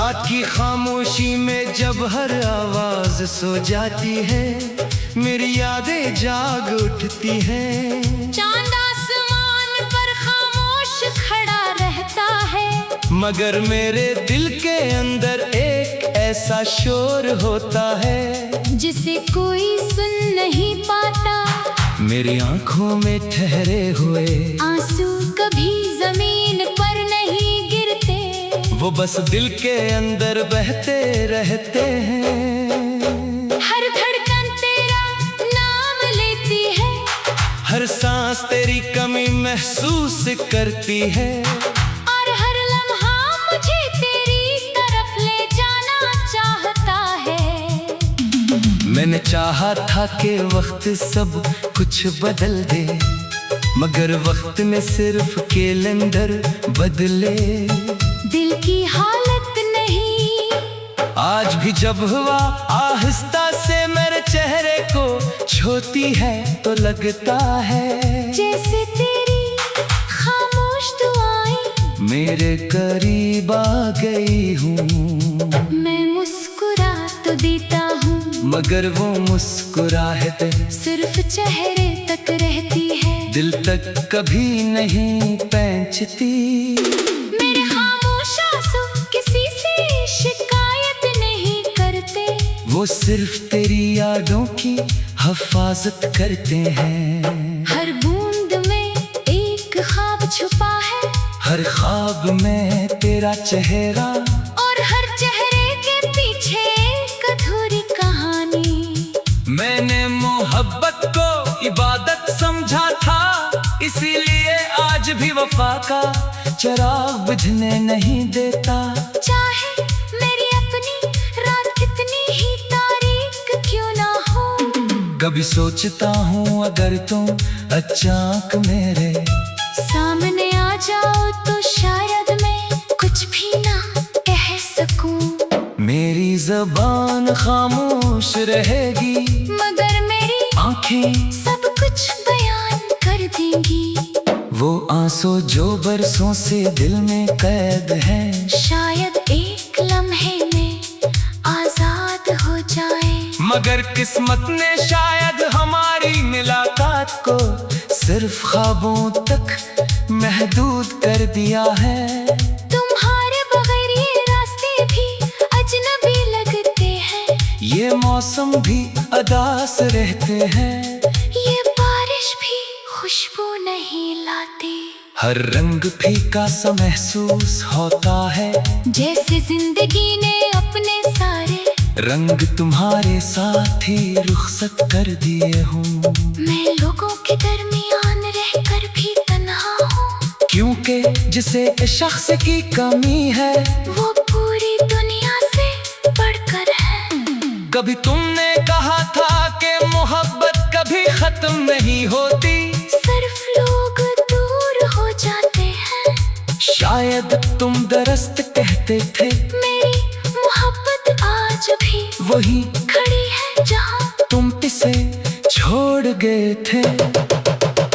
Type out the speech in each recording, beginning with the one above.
रात की खामोशी में जब हर आवाज सो जाती है, मेरी यादें जाग उठती हैं। चांद आसमान पर खामोश खड़ा रहता है, मगर मेरे दिल के अंदर एक ऐसा शोर होता है जिसे कोई सुन नहीं पाता। मेरी आंखों में ठहरे हुए आंसू कभी जमीन पर नहीं गिरते, वो बस दिल के अंदर बहते रहते हैं। हर धड़कन तेरा नाम लेती है, हर सांस तेरी कमी महसूस करती है, और हर लम्हा मुझे तेरी तरफ ले जाना चाहता है। मैंने चाहा था कि वक्त सब कुछ बदल दे, मगर वक्त ने सिर्फ कैलेंडर बदले। दिल की हालत नहीं, आज भी जब हवा आहिस्ता से मेरे चेहरे को छूती है तो लगता है जैसे तेरी खामोश दुआएं मेरे करीब आ गई हूँ। मैं मुस्कुरा तो देता हूँ, मगर वो मुस्कुराहट सिर्फ चेहरे तक रहती है, दिल तक कभी नहीं पहुंचती। मेरे खामोश आंसू किसी से शिकायत नहीं करते, वो सिर्फ तेरी यादों की हिफाजत करते हैं। हर बूंद में एक ख्वाब छुपा है, हर ख्वाब में तेरा चेहरा, और हर चेहरे के पीछे एक अधूरी कहानी। मैंने मोहब्बत को इबादत समझा था, इसीलिए आज भी वफा का चिराग बुझने नहीं देता। चाहे मेरी अपनी रात कितनी ही तारीक क्यों ना हो, कभी सोचता हूँ अगर तुम अचानक मेरे सामने आ जाओ तो शायद मैं कुछ भी ना कह सकूं। मेरी ज़बान खामोश रहेगी, मगर मेरी आंखें सब कुछ बयान कर देंगी। वो आंसू जो बरसों से दिल में कैद है, शायद एक लम्हे में आजाद हो जाए, मगर किस्मत ने शायद हमारी मुलाकात को सिर्फ ख्वाबों तक महदूद कर दिया है। तुम्हारे बगैर ये रास्ते भी अजनबी लगते हैं, ये मौसम भी अदास रहते हैं, ये बारिश भी खुशबू नहीं लाती। हर रंग फीका सा महसूस होता है, जैसे जिंदगी ने अपने सारे रंग तुम्हारे साथ ही रुखसत कर दिए हूँ। मैं लोगों के दरमियान रहकर भी तन्हा हूँ, क्योंकि जिसे शख्स की कमी है वो पूरी दुनिया से बढ़कर है। कभी तुमने कहा था कि मोहब्बत कभी खत्म नहीं होती, सिर्फ लोग दूर हो जाते हैं। शायद तुम दरस्त कहते थे, मेरी मोहब्बत आज भी वही खड़ी है जहाँ तुम इसे छोड़ गए थे।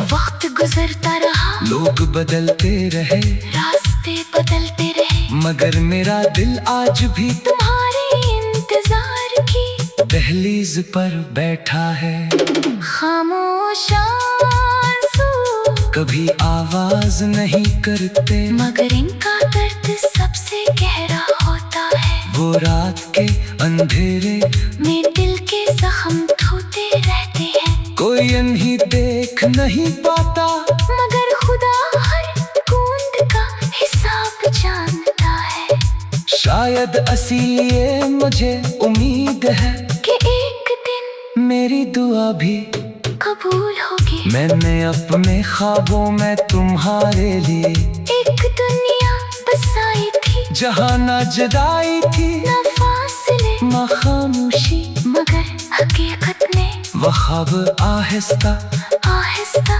वक्त गुजरता रहा, लोग बदलते रहे, रास्ते बदलते रहे, मगर मेरा दिल आज भी तुम्हारे इंतजार की दहलीज पर बैठा है। खामोश आंसू कभी आवाज नहीं करते, मगर इनका दर्द सबसे गहरा होता है। वो रात के अंधेरे में दिल के जख्म धोते रहते हैं, कोई इन्हीं देख नहीं पाता, मगर खुदा हर बूंद का हिसाब जानता है। शायद इसीलिए मुझे उम्मीद है कि एक दिन मेरी दुआ भी कबूल होगी। मैंने अपने ख्वाबों में तुम्हारे लिए एक दुनिया बसाई थी, जहाँ न जुदाई थी न फासले न खामोशी, मगर हकीकत ने वो ख्वाब आहिस्ता आहिस्ता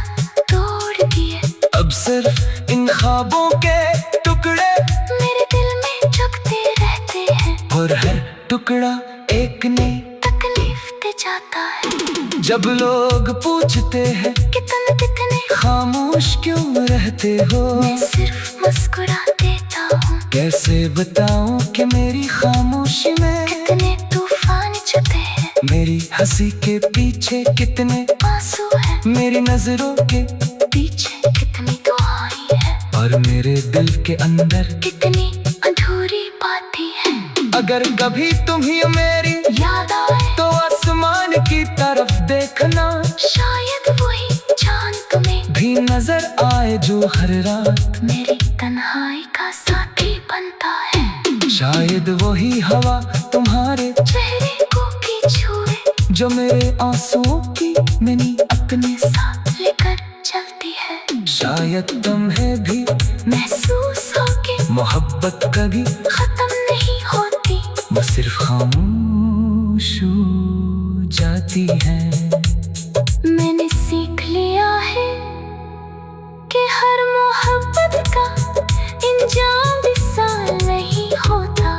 तोड़ दिए। अब सिर्फ इन ख्वाबों के टुकड़े मेरे दिल में जगते रहते हैं, और हर टुकड़ा एक ने तकलीफ दे जाता है। जब लोग पूछते हैं कि तुम कितने खामोश क्यों रहते हो, मैं सिर्फ मुस्कुरा देता हूँ कैसे बताऊं कि मेरी खामोशी में कितने तूफान छुपे हैं, मेरी हंसी के पीछे कितने आंसू है, मेरी नजरों के पीछे कितनी दुआएं हैं, और मेरे दिल के अंदर कितनी अधूरी बातें हैं। अगर कभी तुम्हें मेरी याद आए तो आसमान की तरफ देखना, शायद वही चांद तुम्हें भी नजर आए जो हर रात मेरी तन्हाई का साथी बनता है। शायद वही हवा तुम्हारे चेहरे को की छुए, जो मेरे आंसुओं की मैंने अपने साथ लेकर चलती है। शायद तुम्हें भी महसूस हो के मोहब्बत कभी खत्म नहीं होती, वो सिर्फ खामोश हो जाती है। मैंने सीख लिया है कि हर मोहब्बत का इंजाम भी साल नहीं होता।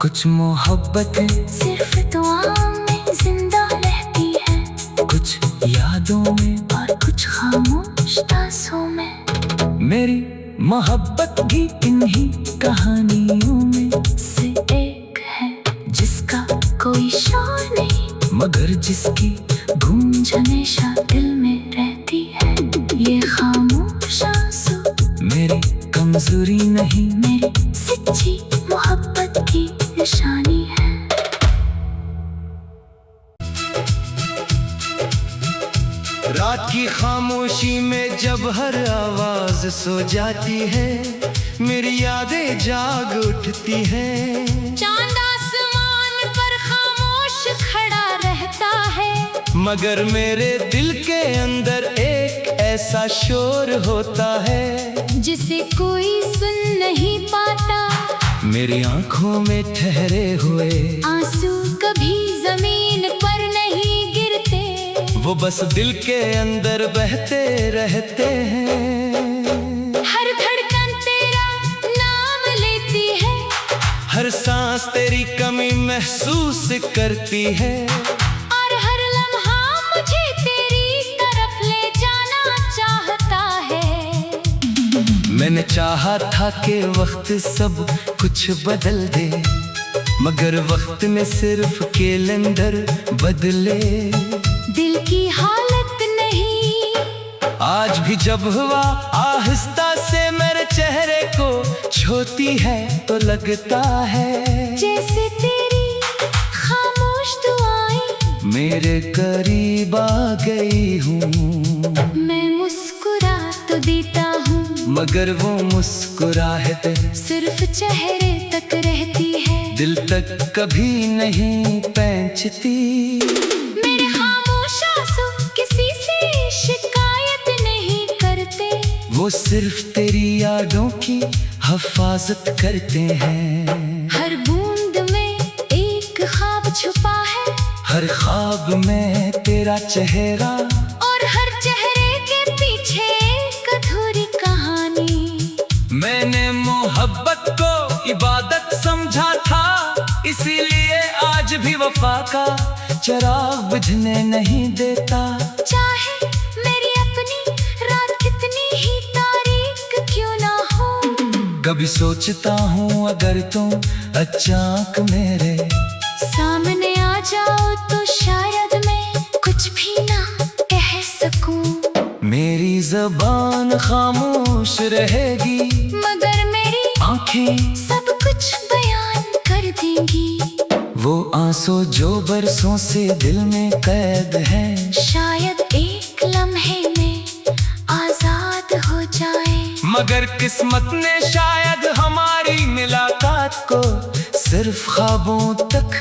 कुछ मोहब्बतें सिर्फ दुआ में जिंदा रहती है, कुछ यादों में, और कुछ खामोश तासों में। मेरी मोहब्बत भी इन्हीं कहानियों में से एक है जिसका कोई शोर नहीं, मगर जिसकी गूंज हमेशा दिल में रहती है। ये खामोश आंसू मेरी कमजोरी नहीं, मेरी सच्ची मोहब्बत की निशानी है। रात की खामोशी में जब हर आवाज सो जाती है, मेरी यादें जाग उठती हैं। चांद आसमान पर खामोश खड़ा रहता है, मगर मेरे दिल के अंदर एक ऐसा शोर होता है जिसे कोई सुन नहीं पाता। मेरी आंखों में ठहरे हुए आंसू कभी जमीन पर नहीं गिरते, वो बस दिल के अंदर बहते रहते हैं। हर धड़कन तेरा नाम लेती है, हर सांस तेरी कमी महसूस करती है। और हर लम्हा मुझे तेरी तरफ ले जाना चाहता है। मैंने चाहा था कि वक्त सब कुछ बदल दे, मगर वक्त में सिर्फ कैलेंडर बदले। दिल की हालत नहीं, आज भी जब हवा आहिस्ता से मेरे चेहरे को छूती है तो लगता है जैसे तेरी खामोश दुआएं मेरे करीब आ गई हूँ। मैं मुस्कुरा तो देता हूँ, मगर वो मुस्कुराहट सिर्फ चेहरे तक रहती है, दिल तक कभी नहीं पहुंचती। मेरे खामोश आंसू किसी से शिकायत नहीं करते, वो सिर्फ तेरी यादों की हिफाजत करते हैं। हर बूंद में एक ख्वाब छुपा है, हर ख्वाब में तेरा चेहरा, और हर चेहरे के पीछे एक अधूरी कहानी। मैंने मोहब्बत को इबादत समझा था, इसीलिए आज भी वफा का चिराग बुझने नहीं देता। चाहे मेरी अपनी रात कितनी ही तारीक क्यों ना हो, कभी सोचता हूँ अगर तुम अचानक मेरे सामने आ जाओ तो शायद मैं कुछ भी ना कह सकूं। मेरी ज़बान खामोश रहेगी, मगर मेरी आंखें सब कुछ बयान कर देंगी। वो आंसू जो बरसों से दिल में कैद है, शायद एक लम्हे में आजाद हो जाए, मगर किस्मत ने शायद हमारी मुलाकात को सिर्फ ख्वाबों तक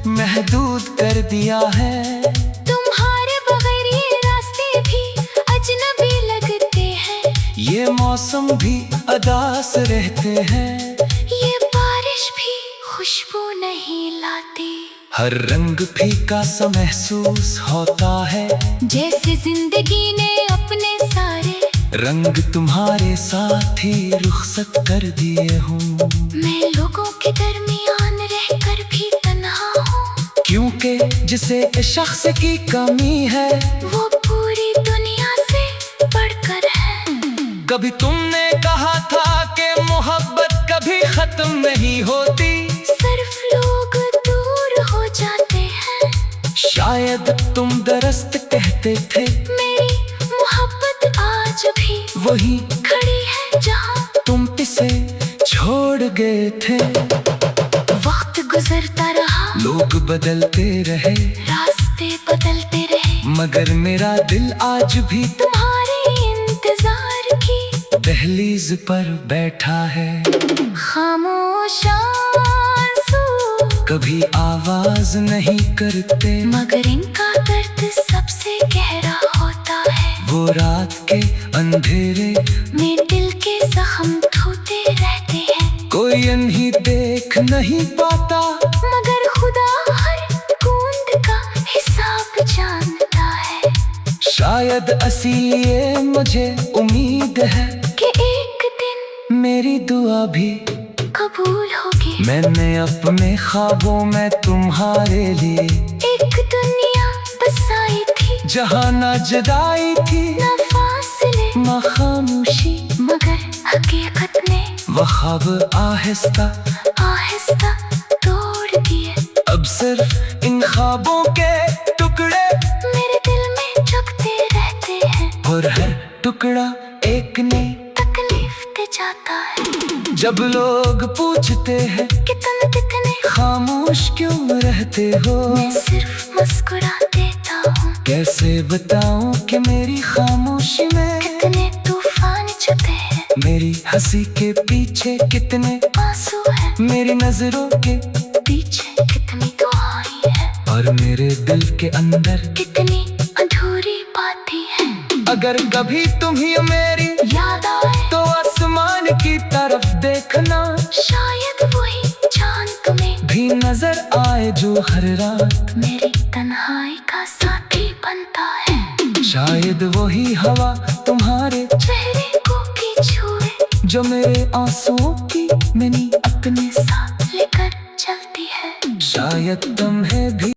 महदूद कर दिया है। तुम्हारे बगैर ये रास्ते भी अजनबी लगते हैं, ये मौसम भी अदास रहते हैं, ये बारिश भी खुशबू नहीं लाती। हर रंग फीका सा महसूस होता है, जैसे जिंदगी ने अपने सारे रंग तुम्हारे साथ ही रुखसत कर दिए हूँ। मैं लोगों के दरमियान रहकर भी तन्हा हूँ, क्योंकि जिसे शख्स की कमी है वो पूरी दुनिया से बढ़कर है। कभी तुमने कहा था कि मोहब्बत कहते थे। मेरी मोहब्बत आज भी वही खड़ी है जहाँ तुम इसे छोड़ गए थे। वक्त गुजरता रहा, लोग बदलते रहे, रास्ते बदलते रहे, मगर मेरा दिल आज भी तुम्हारे इंतजार की दहलीज पर बैठा है। खामोश आंसू कभी आवाज नहीं करते, मगर इनका दर्द सबसे गहरा होता है। वो रात के अंधेरे में दिल के जख्म धोते रहते हैं, कोई नहीं देख नहीं पाता, मगर खुदा हर बूंद का हिसाब जानता है। शायद इसीलिए मुझे उम्मीद है कि एक दिन मेरी दुआ भी कबूल होगी। मैंने अपने ख्वाबों में तुम्हारे लिए एक दुनिया बसाई थी, जहाँ ना जुदाई थी न फासले ना खामोशी, मगर हकीकत ने वो ख्वाब आहिस्ता आहिस्ता तोड़ दिए। अब सिर्फ इन ख्वाबों के टुकड़े मेरे दिल में जगते रहते हैं, और हर टुकड़ा एक ने तकलीफ दे जाता है। जब लोग पूछते हैं कि तुम कितने, खामोश क्यों रहते हो, मैं सिर्फ मुस्कुरा देता हूँ। कैसे बताऊं कि मेरी खामोशी में कितने तूफान छुपे हैं, मेरी हंसी के पीछे कितने आंसू है, मेरी नजरों के पीछे कितनी दुआएं हैं, और मेरे दिल के अंदर कितनी अधूरी बातें हैं। अगर कभी तुम्हें मेरी याद आए तो आसमान की तरफ देखना, शायद वही चांद तुम्हें भी नजर आए जो हर रात मेरी तन्हाई का साथी बनता है। शायद वही हवा तुम्हारे चेहरे को भी छुए, जो मेरे आंसुओं की मैंने अपने साथ लेकर चलती है। शायद तुम्हें भी